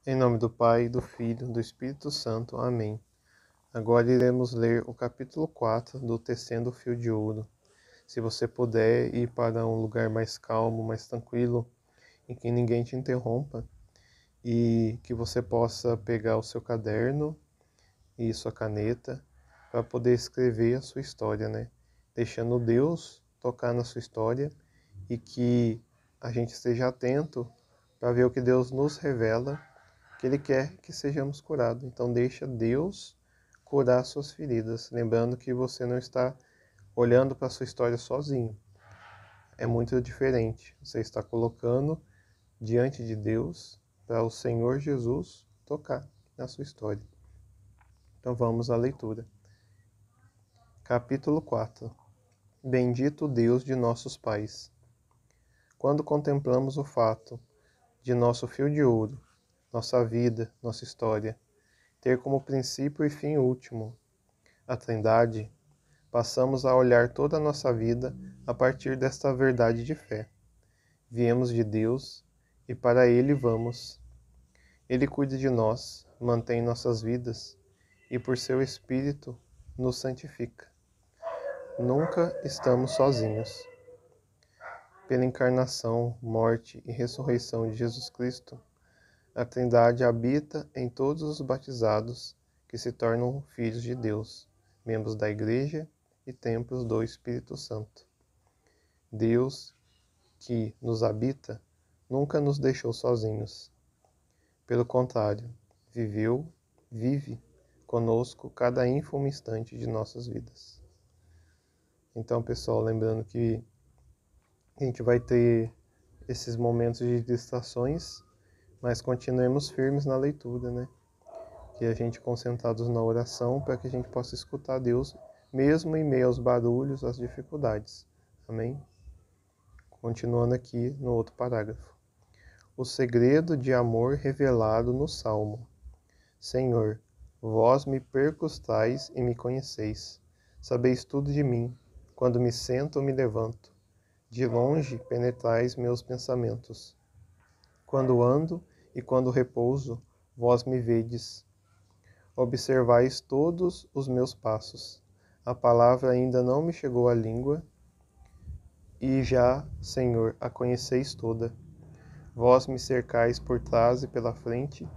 Em nome do Pai, do Filho, do Espírito Santo. Amém. Agora iremos ler o capítulo 4 do Tecendo o Fio de Ouro. Se você puder ir para um lugar mais calmo, mais tranquilo, em que ninguém te interrompa, e que você possa pegar o seu caderno e sua caneta para poder escrever a sua história, né? Deixando Deus tocar na sua história e que a gente esteja atento para ver o que Deus nos revela, que Ele quer que sejamos curados. Então deixa Deus curar suas feridas, lembrando que você não está olhando para a sua história sozinho. É muito diferente. Você está colocando diante de Deus para o Senhor Jesus tocar na sua história. Então vamos à leitura. Capítulo 4. Bendito Deus de nossos pais. Quando contemplamos o fato de nosso fio de ouro, nossa vida, nossa história, ter como princípio e fim último a Trindade, passamos a olhar toda a nossa vida a partir desta verdade de fé. Viemos de Deus e para Ele vamos. Ele cuida de nós, mantém nossas vidas e por seu Espírito nos santifica. Nunca estamos sozinhos. Pela encarnação, morte e ressurreição de Jesus Cristo, a Trindade habita em todos os batizados que se tornam filhos de Deus, membros da Igreja e templos do Espírito Santo. Deus, que nos habita, nunca nos deixou sozinhos. Pelo contrário, vive conosco cada ínfimo instante de nossas vidas. Então, pessoal, lembrando que a gente vai ter esses momentos de distrações, mas continuemos firmes na leitura, né? Que a gente concentrados na oração para que a gente possa escutar Deus, mesmo em meio aos barulhos, às dificuldades. Amém? Continuando aqui no outro parágrafo. O segredo de amor revelado no Salmo. Senhor, vós me percustais e me conheceis. Sabeis tudo de mim. Quando me sento ou me levanto. De longe penetrais meus pensamentos. Quando ando e quando repouso, vós me vedes. Observais todos os meus passos. A palavra ainda não me chegou à língua, e já, Senhor, a conheceis toda. Vós me cercais por trás e pela frente,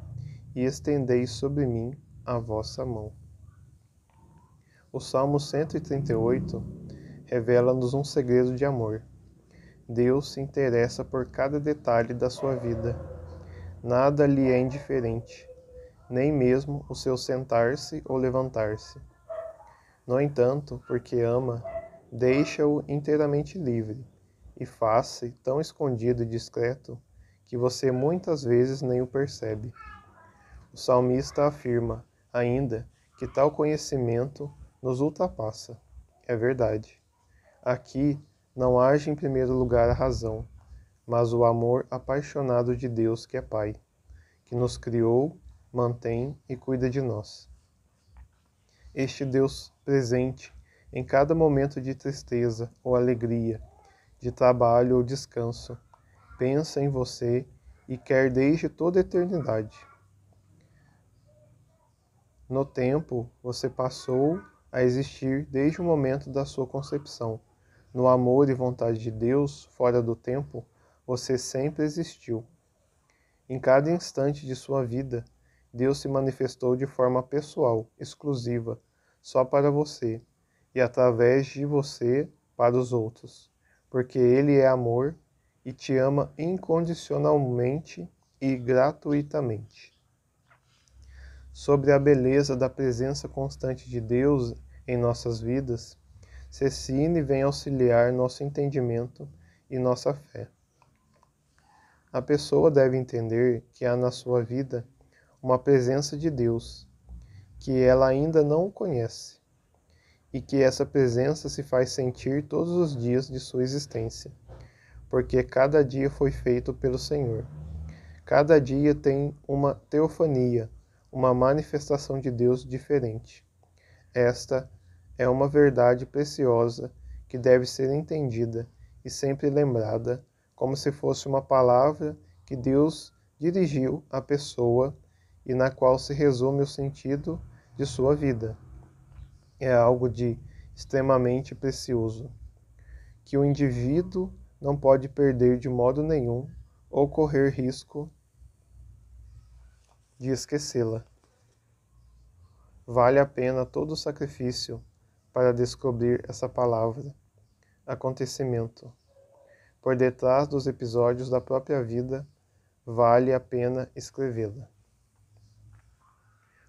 e estendeis sobre mim a vossa mão. O Salmo 138 revela-nos um segredo de amor. Deus se interessa por cada detalhe da sua vida. Nada lhe é indiferente, nem mesmo o seu sentar-se ou levantar-se. No entanto, porque ama, deixa-o inteiramente livre, e faz-se tão escondido e discreto que você muitas vezes nem o percebe. O salmista afirma, ainda, que tal conhecimento nos ultrapassa. É verdade. Aqui não age em primeiro lugar a razão, mas o amor apaixonado de Deus que é Pai, que nos criou, mantém e cuida de nós. Este Deus presente em cada momento de tristeza ou alegria, de trabalho ou descanso, pensa em você e quer desde toda a eternidade. No tempo, você passou a existir desde o momento da sua concepção. No amor e vontade de Deus, fora do tempo, você sempre existiu. Em cada instante de sua vida, Deus se manifestou de forma pessoal, exclusiva, só para você, e através de você para os outros, porque Ele é amor e te ama incondicionalmente e gratuitamente. Sobre a beleza da presença constante de Deus em nossas vidas, Cecine vem auxiliar nosso entendimento e nossa fé. A pessoa deve entender que há na sua vida uma presença de Deus, que ela ainda não conhece, e que essa presença se faz sentir todos os dias de sua existência, porque cada dia foi feito pelo Senhor. Cada dia tem uma teofania, uma manifestação de Deus diferente. Esta é uma verdade preciosa que deve ser entendida e sempre lembrada, como se fosse uma palavra que Deus dirigiu a pessoa e na qual se resume o sentido de sua vida. É algo de extremamente precioso, que o indivíduo não pode perder de modo nenhum ou correr risco de esquecê-la. Vale a pena todo o sacrifício para descobrir essa palavra, acontecimento. Por detrás dos episódios da própria vida, vale a pena escrevê-la.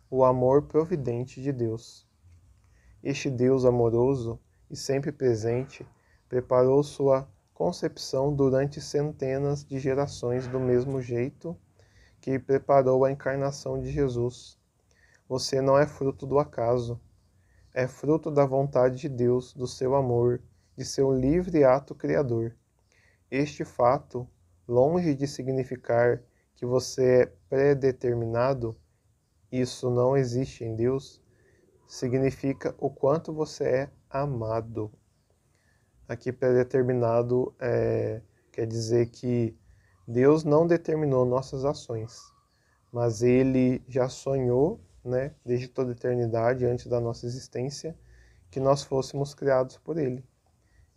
O amor providente de Deus. Este Deus amoroso e sempre presente preparou sua concepção durante centenas de gerações do mesmo jeito que preparou a encarnação de Jesus. Você não é fruto do acaso, é fruto da vontade de Deus, do seu amor, de seu livre ato criador. Este fato, longe de significar que você é predeterminado, isso não existe em Deus, significa o quanto você é amado. Aqui predeterminado quer dizer que Deus não determinou nossas ações, mas Ele já sonhou, né, desde toda a eternidade, antes da nossa existência, que nós fôssemos criados por Ele.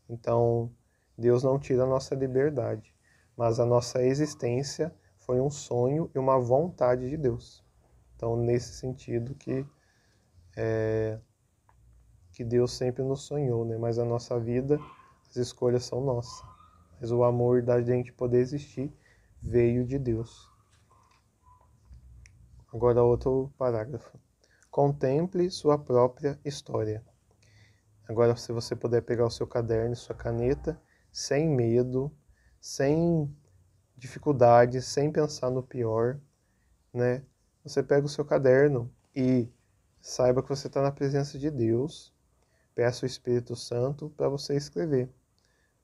Então, Deus não tira a nossa liberdade, mas a nossa existência foi um sonho e uma vontade de Deus. Então, nesse sentido que Deus sempre nos sonhou, né? Mas a nossa vida, as escolhas são nossas. Mas o amor da gente poder existir veio de Deus. Agora outro parágrafo. Contemple sua própria história. Agora, se você puder pegar o seu caderno e sua caneta, sem medo, sem dificuldade, sem pensar no pior, né? Você pega o seu caderno e saiba que você está na presença de Deus. Peça o Espírito Santo para você escrever.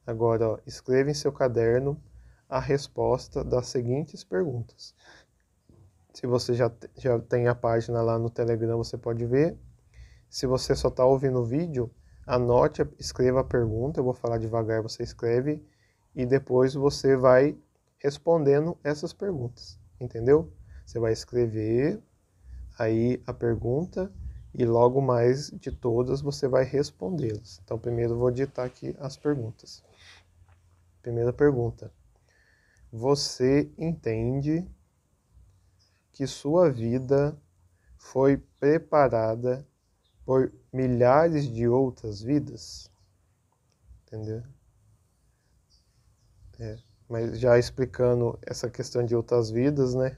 Agora, ó, escreva em seu caderno a resposta das seguintes perguntas. Se você já tem a página lá no Telegram, você pode ver. Se você só está ouvindo o vídeo, anote, escreva a pergunta, eu vou falar devagar, você escreve, e depois você vai respondendo essas perguntas, entendeu? Você vai escrever aí a pergunta e logo mais de todas você vai respondê-las. Então primeiro eu vou ditar aqui as perguntas. Primeira pergunta. Você entende que sua vida foi preparada por milhares de outras vidas? Entendeu? Mas já explicando essa questão de outras vidas, né?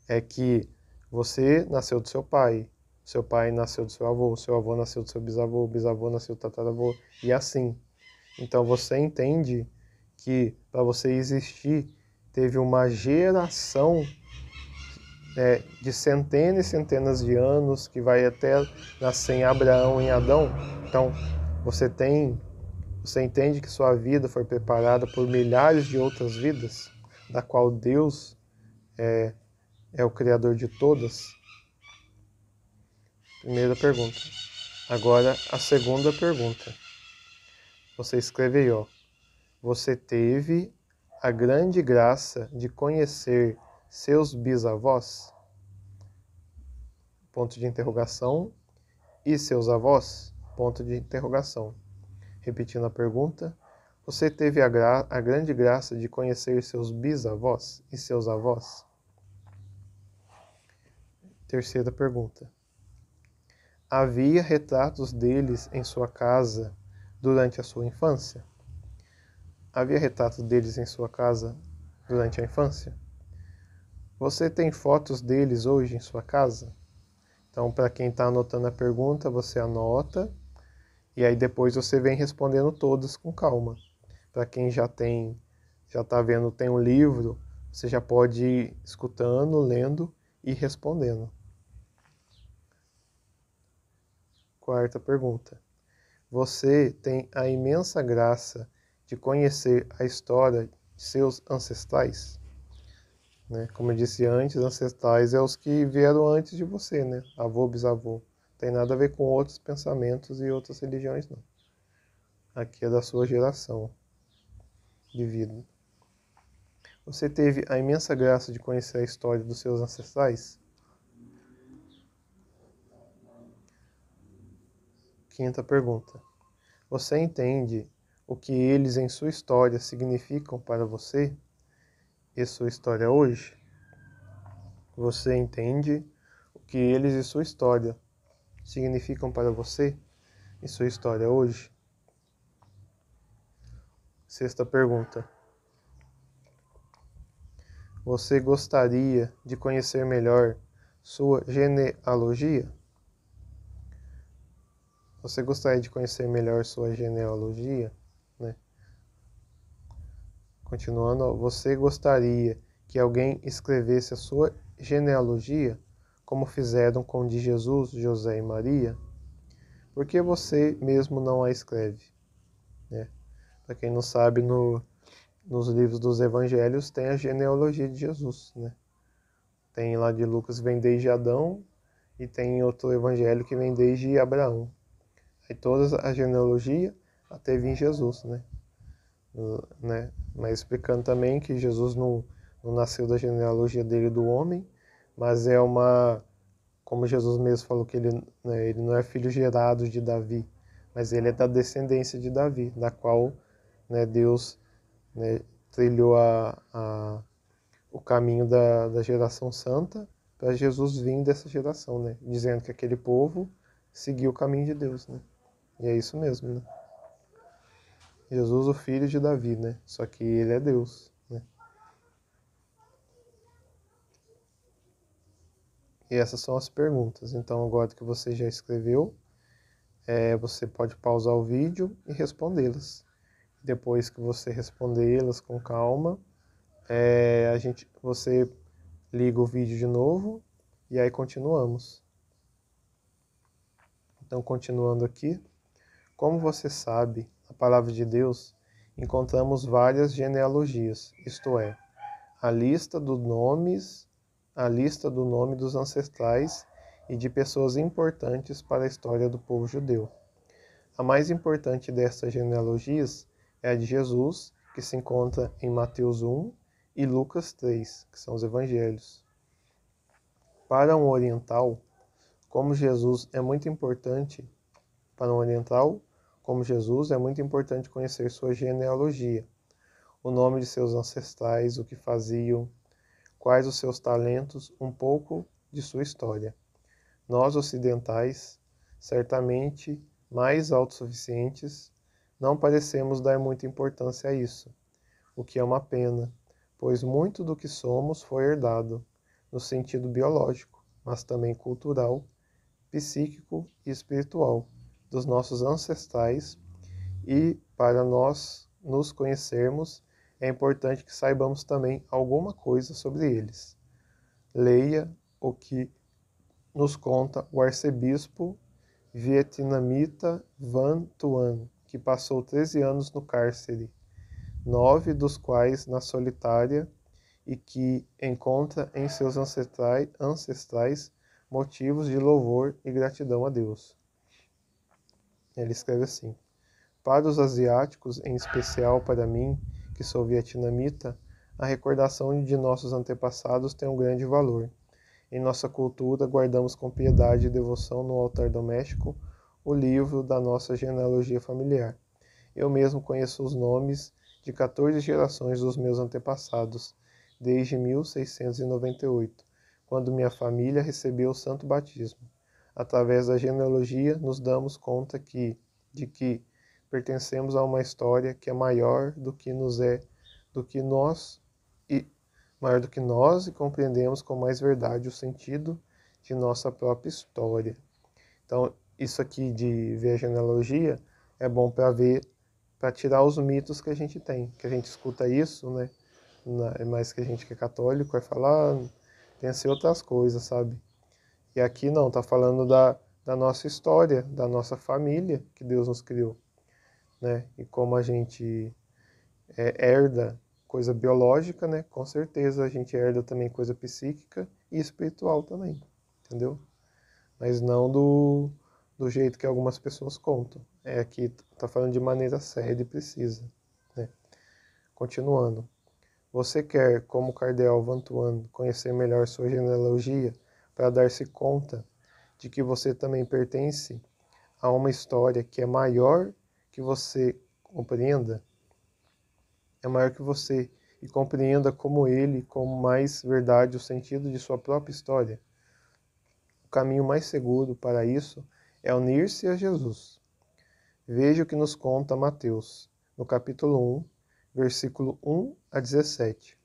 É que você nasceu do seu pai nasceu do seu avô nasceu do seu bisavô, o bisavô nasceu do tataravô, e assim. Então você entende que para você existir, teve uma geração de centenas e centenas de anos, que vai até nascer em Abraão, em Adão. Então você entende que sua vida foi preparada por milhares de outras vidas, da qual Deus é o Criador de todas? Primeira pergunta. Agora a segunda pergunta. Você escreve aí, ó. Você teve a grande graça de conhecer seus bisavós? Ponto de interrogação. E seus avós? Ponto de interrogação. Repetindo a pergunta. Você teve a grande graça de conhecer seus bisavós e seus avós? Terceira pergunta. Havia retratos deles em sua casa durante a sua infância? Havia retratos deles em sua casa durante a infância? Você tem fotos deles hoje em sua casa? Então, para quem está anotando a pergunta, você anota e aí depois você vem respondendo todas com calma. Para quem já está vendo, tem um livro, você já pode ir escutando, lendo e respondendo. Quarta pergunta. Você tem a imensa graça de conhecer a história de seus ancestrais? Né? Como eu disse antes, ancestrais é os que vieram antes de você, né? Avô, bisavô. Não tem nada a ver com outros pensamentos e outras religiões, não. Aqui é da sua geração de vida. Você teve a imensa graça de conhecer a história dos seus ancestrais? Quinta pergunta. Você entende o que eles em sua história significam para você e sua história hoje? Você entende o que eles e sua história significam para você e sua história hoje? Sexta pergunta. Você gostaria de conhecer melhor sua genealogia? Você gostaria de conhecer melhor sua genealogia, né? Continuando, você gostaria que alguém escrevesse a sua genealogia, como fizeram com de Jesus, José e Maria? Por que você mesmo não a escreve? Né? Para quem não sabe, nos livros dos evangelhos tem a genealogia de Jesus, né? Tem lá de Lucas, vem desde Adão, e tem outro evangelho que vem desde Abraão. Aí toda a genealogia até vir Jesus, né? Mas explicando também que Jesus não nasceu da genealogia dele do homem, mas é como Jesus mesmo falou que ele não é filho gerado de Davi, mas ele é da descendência de Davi, da qual, né, Deus, né, trilhou o caminho da geração santa para Jesus vir dessa geração, né? Dizendo que aquele povo seguiu o caminho de Deus, né? E é isso mesmo, né? Jesus, o filho de Davi, né? Só que ele é Deus, né? E essas são as perguntas. Então, agora que você já escreveu, você pode pausar o vídeo e respondê-las. Depois que você respondê-las com calma, você liga o vídeo de novo e aí continuamos. Então, continuando aqui, como você sabe, na palavra de Deus, encontramos várias genealogias, isto é, a lista dos nomes, a lista do nome dos ancestrais e de pessoas importantes para a história do povo judeu. A mais importante destas genealogias é a de Jesus, que se encontra em Mateus 1 e Lucas 3, que são os evangelhos. Para um oriental, como Jesus é muito importante, para um oriental, como Jesus, é muito importante conhecer sua genealogia, o nome de seus ancestrais, o que faziam, quais os seus talentos, um pouco de sua história. Nós, ocidentais, certamente mais autossuficientes, não parecemos dar muita importância a isso, o que é uma pena, pois muito do que somos foi herdado, no sentido biológico, mas também cultural, psíquico e espiritual, dos nossos ancestrais, e para nós nos conhecermos, é importante que saibamos também alguma coisa sobre eles. Leia o que nos conta o arcebispo vietnamita Van Tuan, que passou 13 anos no cárcere, 9 dos quais na solitária, e que encontra em seus ancestrais motivos de louvor e gratidão a Deus. Ele escreve assim: para os asiáticos, em especial para mim, que sou vietnamita, a recordação de nossos antepassados tem um grande valor. Em nossa cultura, guardamos com piedade e devoção no altar doméstico o livro da nossa genealogia familiar. Eu mesmo conheço os nomes de 14 gerações dos meus antepassados, desde 1698, quando minha família recebeu o santo batismo. Através da genealogia, nos damos conta de que pertencemos a uma história que é maior do que do que nós e maior do que nós e compreendemos com mais verdade o sentido de nossa própria história. Então, isso aqui de ver a genealogia é bom para tirar os mitos que a gente tem, que a gente escuta isso, né? Mais que a gente que é católico vai falar, tem assim outras coisas, sabe? E aqui não, tá falando da nossa história, da nossa família que Deus nos criou, né? E como a gente herda coisa biológica, né? Com certeza a gente herda também coisa psíquica e espiritual também, entendeu? Mas não do jeito que algumas pessoas contam. Aqui tá falando de maneira séria e precisa, né? Continuando. Você quer, como o cardeal Vantuan, conhecer melhor sua genealogia para dar-se conta de que você também pertence a uma história que é maior que você compreenda? É maior que você e compreenda como ele, como mais verdade, o sentido de sua própria história. O caminho mais seguro para isso é unir-se a Jesus. Veja o que nos conta Mateus, no capítulo 1, versículo 1 a 17,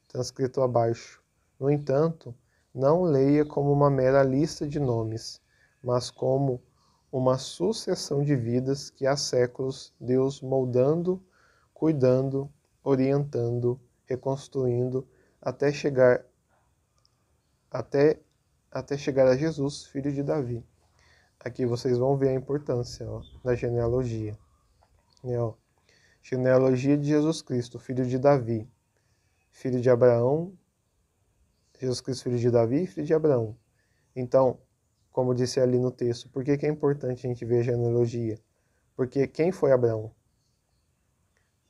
transcrito abaixo. No entanto, não leia como uma mera lista de nomes, mas como uma sucessão de vidas que há séculos Deus moldando, cuidando, orientando, reconstruindo, até chegar a Jesus, filho de Davi. Aqui vocês vão ver a importância da genealogia. Genealogia de Jesus Cristo, filho de Davi, filho de Abraão. Jesus Cristo, filho de Davi, filho de Abraão. Então, como disse ali no texto, por que é importante a gente ver a genealogia? Porque quem foi Abraão?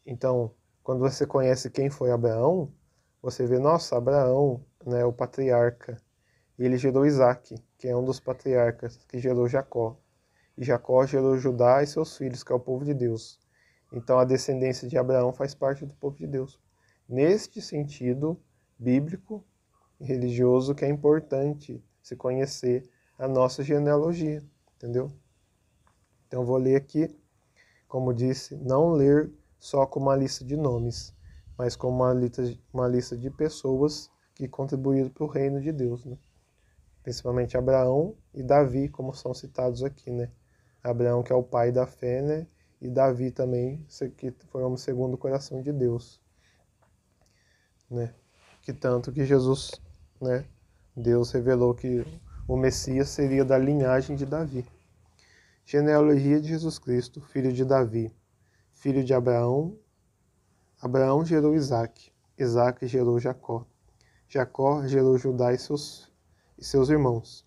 Então, quando você conhece quem foi Abraão, você vê, nossa, Abraão, né, o patriarca. E ele gerou Isaac, que é um dos patriarcas, que gerou Jacó. E Jacó gerou Judá e seus filhos, que é o povo de Deus. Então a descendência de Abraão faz parte do povo de Deus. Neste sentido bíblico e religioso que é importante se conhecer a nossa genealogia, entendeu? Então eu vou ler aqui, como disse, não ler só como uma lista de nomes, mas como uma lista de pessoas que contribuíram para o reino de Deus, né? Principalmente Abraão e Davi, como são citados aqui, né? Abraão, que é o pai da fé, né? E Davi também, que foi homem segundo o coração de Deus, né? Que tanto que Jesus, né? Deus revelou que o Messias seria da linhagem de Davi. Genealogia de Jesus Cristo, filho de Davi, filho de Abraão. Abraão gerou Isaac, Isaac gerou Jacó. Jacó gerou Judá e seus irmãos.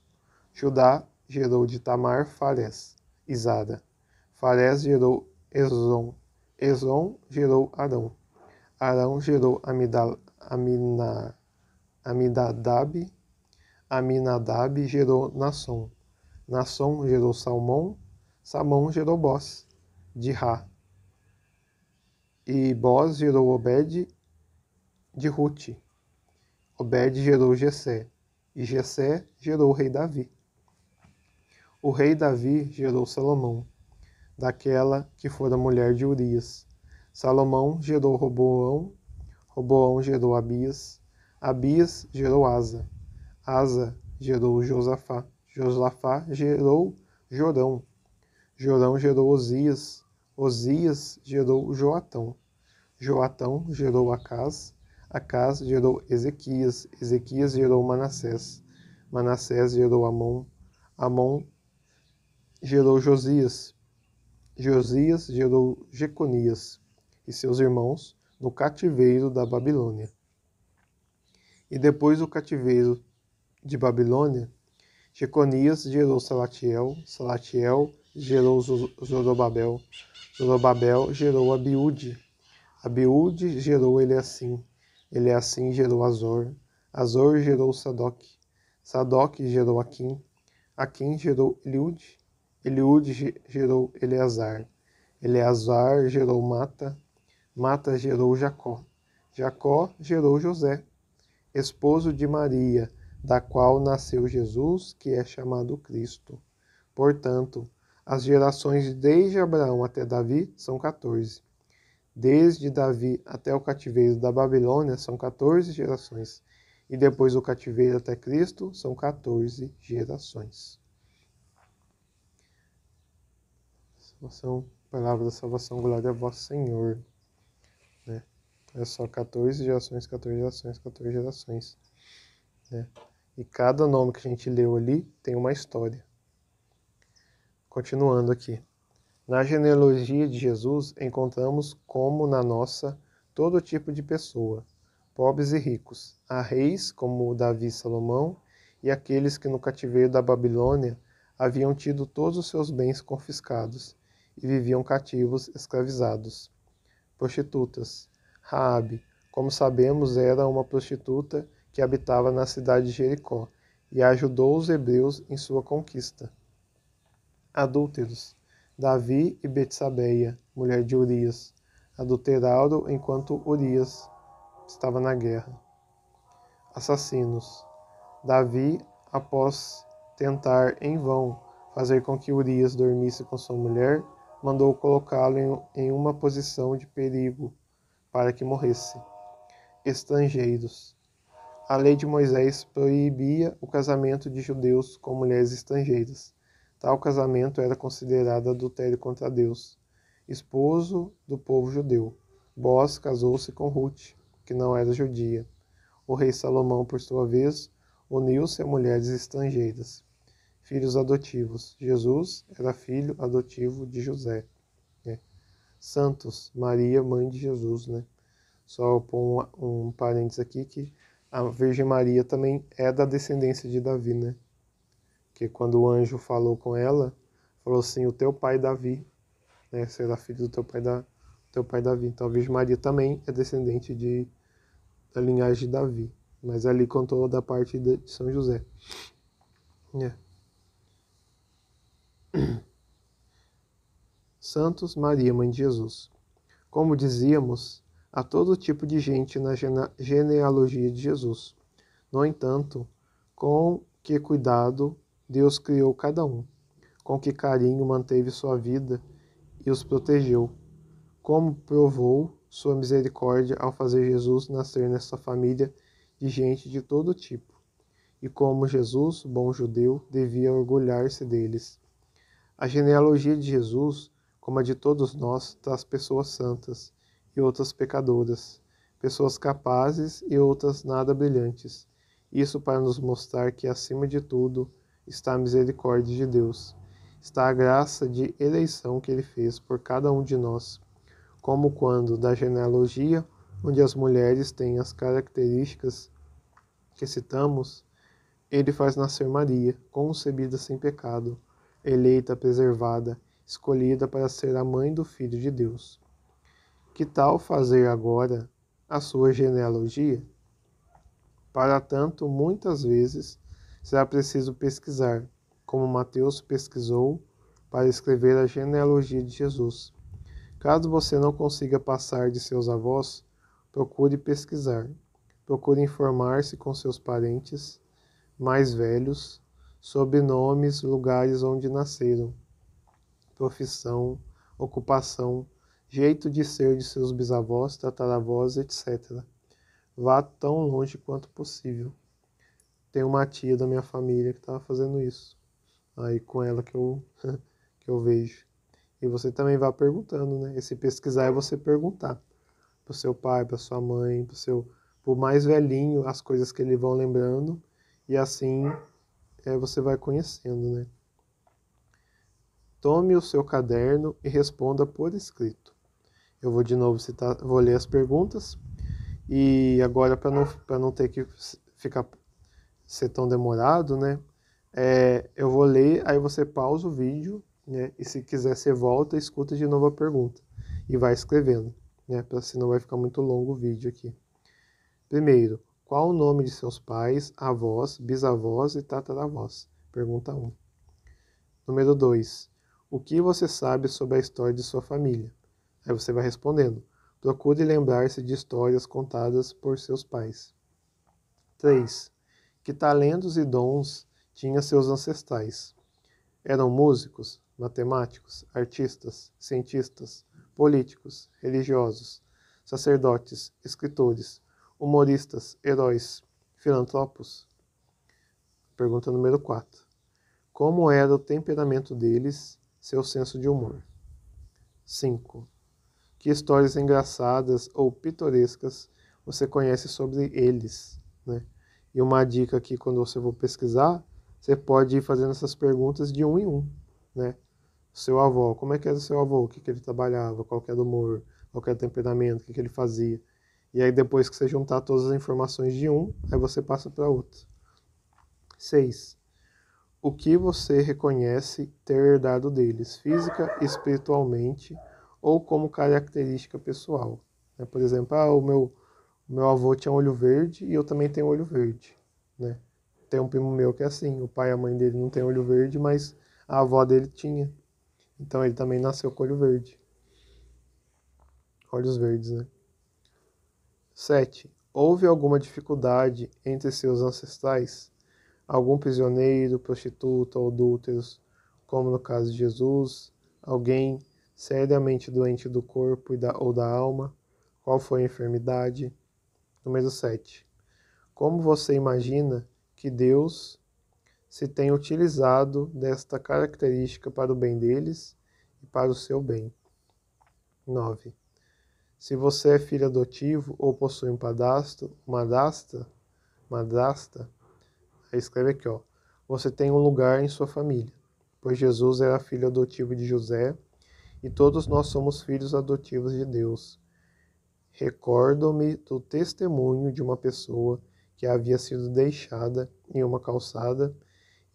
Judá gerou de Tamar Farés e Zara. Farés gerou Ezrom. Ezrom gerou Arão. Arão gerou Aminadab. Aminadab gerou Nasson. Nasson gerou Salmão. Salmão gerou Boz, de Rá. E Boz gerou Obed, de Rute. Obed gerou Jessé. E Jessé gerou o rei Davi. O rei Davi gerou Salomão, daquela que fora mulher de Urias. Salomão gerou Roboão. Roboão gerou Abias. Abias gerou Asa. Asa gerou Josafá. Josafá gerou Jorão. Jorão gerou Osias. Osias gerou Joatão. Joatão gerou Acás. Acás gerou Ezequias. Ezequias gerou Manassés. Manassés gerou Amon. Amon gerou Josias. Josias gerou Jeconias e seus irmãos no cativeiro da Babilônia. E depois do cativeiro de Babilônia, Jeconias gerou Salatiel. Salatiel gerou Zorobabel. Zorobabel gerou Abiúde. Abiúde gerou Eliassim. Eliassim gerou Azor. Azor gerou Sadoc. Sadoc gerou Aquim. Aquim gerou Eliúde. Eliúde gerou Eleazar. Eleazar gerou Mata. Mata gerou Jacó. Jacó gerou José, esposo de Maria, da qual nasceu Jesus, que é chamado Cristo. Portanto, as gerações desde Abraão até Davi são 14. Desde Davi até o cativeiro da Babilônia são 14 gerações. E depois do cativeiro até Cristo são 14 gerações. Salvação, palavra da salvação, glória a vós, Senhor. Né? É só 14 gerações, 14 gerações, 14 gerações. Né? E cada nome que a gente leu ali tem uma história. Continuando aqui. Na genealogia de Jesus, encontramos, como na nossa, todo tipo de pessoa, pobres e ricos. Há reis, como Davi e Salomão, e aqueles que no cativeiro da Babilônia haviam tido todos os seus bens confiscados e viviam cativos escravizados. Prostitutas, Raabe, Como sabemos, era uma prostituta que habitava na cidade de Jericó e ajudou os hebreus em sua conquista. Adúlteros: Davi e Betsabeia, mulher de Urias, adulteraram enquanto Urias estava na guerra. Assassinos: Davi, após tentar em vão fazer com que Urias dormisse com sua mulher, mandou colocá-lo em uma posição de perigo para que morresse. Estrangeiros: A lei de Moisés proibia o casamento de judeus com mulheres estrangeiras. Tal casamento era considerado adultério contra Deus. Esposo do povo judeu, Boaz casou-se com Ruth, que não era judia. O rei Salomão, por sua vez, uniu-se a mulheres estrangeiras. Filhos adotivos: Jesus era filho adotivo de José. Santos: Maria, mãe de Jesus. Só pôr um parênteses aqui que a Virgem Maria também é da descendência de Davi, Que quando o anjo falou com ela, falou assim: o teu pai Davi, será filho do teu pai Davi. Então a Virgem Maria também é descendente da linhagem de Davi, mas ali contou da parte de São José. Santos, Maria, mãe de Jesus. Como dizíamos, há todo tipo de gente na genealogia de Jesus. No entanto, com que cuidado Deus criou cada um, com que carinho manteve sua vida e os protegeu, como provou sua misericórdia ao fazer Jesus nascer nessa família de gente de todo tipo, e como Jesus, bom judeu, devia orgulhar-se deles. A genealogia de Jesus, como a de todos nós, traz pessoas santas e outras pecadoras, pessoas capazes e outras nada brilhantes. Isso para nos mostrar que, acima de tudo, está a misericórdia de Deus. Está a graça de eleição que Ele fez por cada um de nós, como quando, da genealogia, onde as mulheres têm as características que citamos, Ele faz nascer Maria, concebida sem pecado, eleita, preservada, escolhida para ser a mãe do Filho de Deus. Que tal fazer agora a sua genealogia? Para tanto, muitas vezes, será preciso pesquisar, como Mateus pesquisou para escrever a genealogia de Jesus. Caso você não consiga passar de seus avós, procure pesquisar. Procure informar-se com seus parentes mais velhos sobre nomes, lugares onde nasceram, profissão, ocupação, jeito de ser de seus bisavós, tataravós, etc. Vá tão longe quanto possível. Tem uma tia da minha família que estava fazendo isso. Aí com ela que eu vejo. E você também vai perguntando, Esse pesquisar é você perguntar para o seu pai, para sua mãe, pro mais velhinho, as coisas que eles vão lembrando. E assim você vai conhecendo, Tome o seu caderno e responda por escrito. Eu vou de novo citar, vou ler as perguntas. E agora, para não ter que ser tão demorado, eu vou ler, aí você pausa o vídeo, e se quiser você volta e escuta de novo a pergunta. E vai escrevendo, senão vai ficar muito longo o vídeo aqui. Primeiro, qual o nome de seus pais, avós, bisavós e tataravós? Pergunta 1. Número 2. O que você sabe sobre a história de sua família? Aí você vai respondendo. Procure lembrar-se de histórias contadas por seus pais. 3. Que talentos e dons tinham seus ancestrais? Eram músicos, matemáticos, artistas, cientistas, políticos, religiosos, sacerdotes, escritores, humoristas, heróis, filantropos? Pergunta número 4. Como era o temperamento deles, seu senso de humor? 5. Que histórias engraçadas ou pitorescas você conhece sobre eles, E uma dica aqui, quando você for pesquisar, você pode ir fazendo essas perguntas de um em um, Seu avô, como é que era o seu avô? O que ele trabalhava? Qual que era o humor? Qual que era o temperamento? O que ele fazia? E aí depois que você juntar todas as informações de um, aí você passa para outro. 6. O que você reconhece ter herdado deles, física, espiritualmente ou como característica pessoal? Por exemplo, Meu avô tinha olho verde e eu também tenho olho verde, né? Tem um primo meu que é assim, o pai e a mãe dele não tem olho verde, mas a avó dele tinha. Então ele também nasceu com olho verde. Olhos verdes, né? 7. Houve alguma dificuldade entre seus ancestrais? Algum prisioneiro, prostituta ou adúlteros, como no caso de Jesus? Alguém seriamente doente do corpo ou da alma? Qual foi a enfermidade? Número 7. Como você imagina que Deus se tem utilizado desta característica para o bem deles e para o seu bem? 9. Se você é filho adotivo ou possui um padrasto, madrasta, aí escreve aqui, ó. Você tem um lugar em sua família, pois Jesus era filho adotivo de José e todos nós somos filhos adotivos de Deus. Recordo-me do testemunho de uma pessoa que havia sido deixada em uma calçada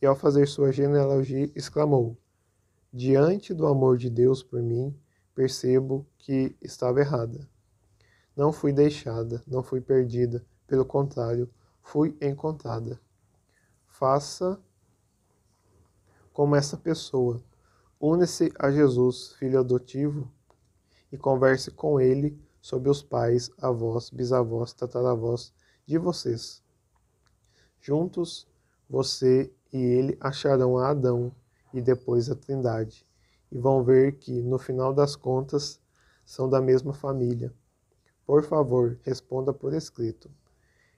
e, ao fazer sua genealogia, exclamou: diante do amor de Deus por mim, percebo que estava errada. Não fui deixada, não fui perdida, pelo contrário, fui encontrada. Faça como essa pessoa. Une-se a Jesus, filho adotivo, e converse com ele sobre os pais, avós, bisavós, tataravós de vocês. Juntos, você e ele acharão a Adão e depois a Trindade, e vão ver que, no final das contas, são da mesma família. Por favor, responda por escrito.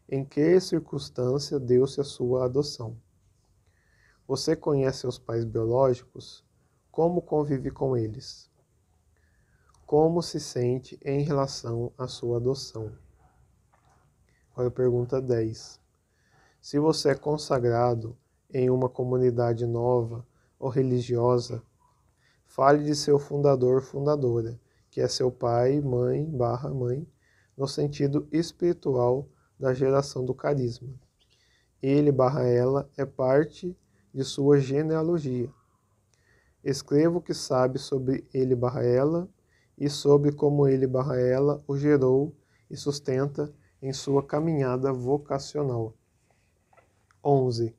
Em que circunstância deu-se a sua adoção? Você conhece seus pais biológicos? Como convive com eles? Como se sente em relação à sua adoção? Agora pergunta 10. Se você é consagrado em uma comunidade nova ou religiosa, fale de seu fundador, fundadora, que é seu pai, mãe, mãe, no sentido espiritual da geração do carisma. Ele ela é parte de sua genealogia. Escreva o que sabe sobre ele ela e sobre como ele ela o gerou e sustenta em sua caminhada vocacional. 11.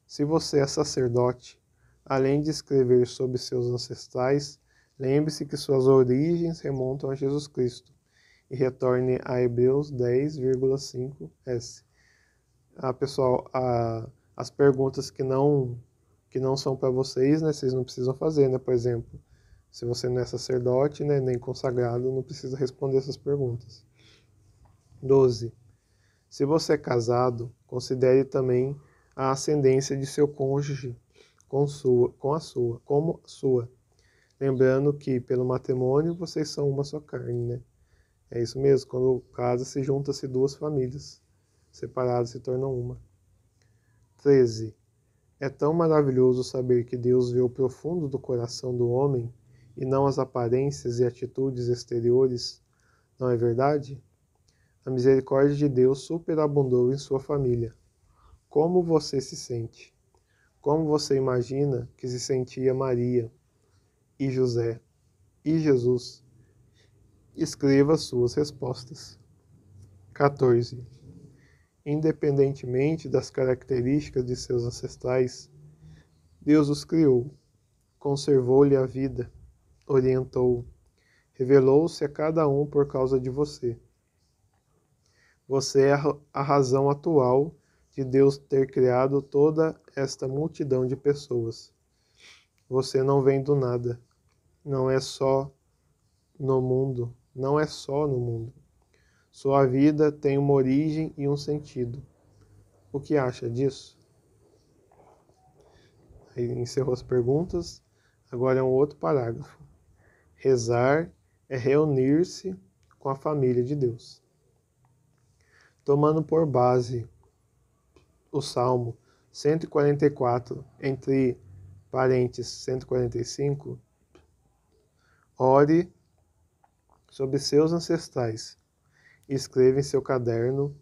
Se você é sacerdote, além de escrever sobre seus ancestrais, lembre-se que suas origens remontam a Jesus Cristo e retorne a Hebreus 10,5s. Pessoal, as perguntas que não são para vocês, né, vocês não precisam fazer, né? Por exemplo, se você não é sacerdote, né, nem consagrado, não precisa responder essas perguntas. 12. Se você é casado, considere também a ascendência de seu cônjuge como sua. Lembrando que, pelo matrimônio, vocês são uma só carne, né? É isso mesmo, quando casa se junta-se duas famílias, separadas se tornam uma. 13. É tão maravilhoso saber que Deus vê o profundo do coração do homem e não as aparências e atitudes exteriores, não é verdade? A misericórdia de Deus superabundou em sua família. Como você se sente? Como você imagina que se sentia Maria e José e Jesus? Escreva suas respostas. 14. Independentemente das características de seus ancestrais, Deus os criou, conservou-lhe a vida, orientou, revelou-se a cada um por causa de você. Você é a razão atual de Deus ter criado toda esta multidão de pessoas. Você não vem do nada, não é só no mundo. Sua vida tem uma origem e um sentido. O que acha disso? Aí encerrou as perguntas. Agora é um outro parágrafo. Rezar é reunir-se com a família de Deus. Tomando por base o Salmo 144, entre parênteses 145, ore sobre seus ancestrais e escreva em seu caderno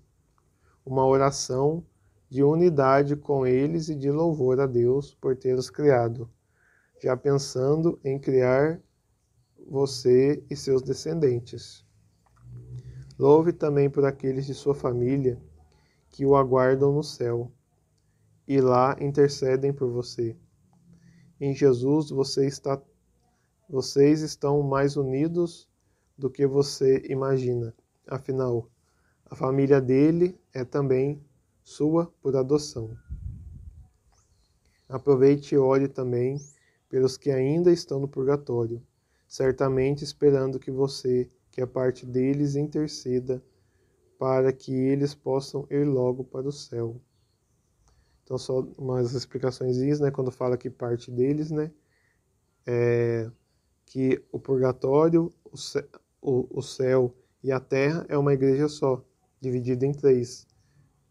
uma oração de unidade com eles e de louvor a Deus por tê-los criado, já pensando em criar você e seus descendentes. Louve também por aqueles de sua família que o aguardam no céu e lá intercedem por você. Em Jesus vocês estão mais unidos do que você imagina. Afinal, a família dele é também sua por adoção. Aproveite e ore também pelos que ainda estão no purgatório, certamente esperando que você, que é parte deles, interceda para que eles possam ir logo para o céu. Então, só umas explicações, né? Quando fala que parte deles, né? Que o purgatório, o céu e a terra é uma igreja só, dividida em três.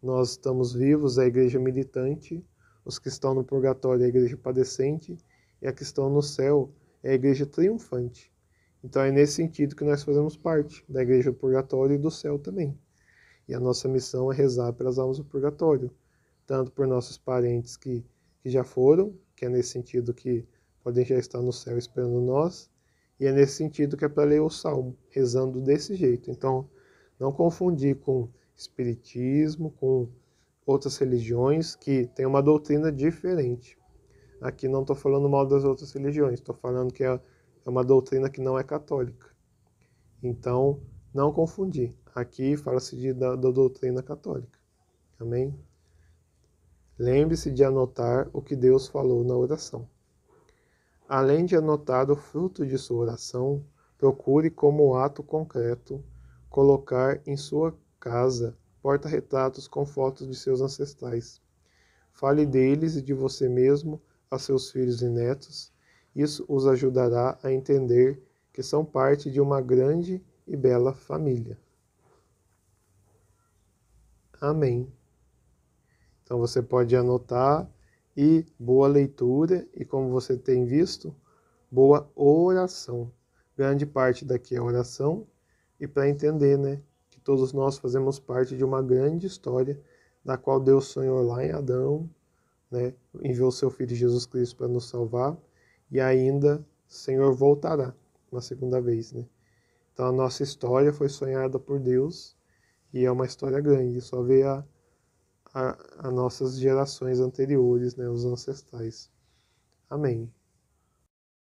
Nós estamos vivos, a igreja militante, os que estão no purgatório, a igreja padecente, e a que estão no céu é a igreja triunfante. Então é nesse sentido que nós fazemos parte da igreja do purgatório e do céu também. E a nossa missão é rezar pelas almas do purgatório, tanto por nossos parentes que já foram, que é nesse sentido que podem já estar no céu esperando nós, e é nesse sentido que é para ler o salmo, rezando desse jeito. Então, não confundir com espiritismo, com outras religiões que têm uma doutrina diferente. Aqui não estou falando mal das outras religiões, estou falando que é uma doutrina que não é católica. Então, não confundir. Aqui fala-se da doutrina católica. Amém? Lembre-se de anotar o que Deus falou na oração. Além de anotar o fruto de sua oração, procure como ato concreto colocar em sua casa porta-retratos com fotos de seus ancestrais. Fale deles e de você mesmo a seus filhos e netos. Isso os ajudará a entender que são parte de uma grande e bela família. Amém. Então você pode anotar e boa leitura e, como você tem visto, boa oração. Grande parte daqui é oração e para entender, né, que todos nós fazemos parte de uma grande história da qual Deus sonhou lá em Adão, né, enviou seu Filho Jesus Cristo para nos salvar e ainda o Senhor voltará na segunda vez, né? Então a nossa história foi sonhada por Deus e é uma história grande, só ver a nossas gerações anteriores, né, os ancestrais. Amém.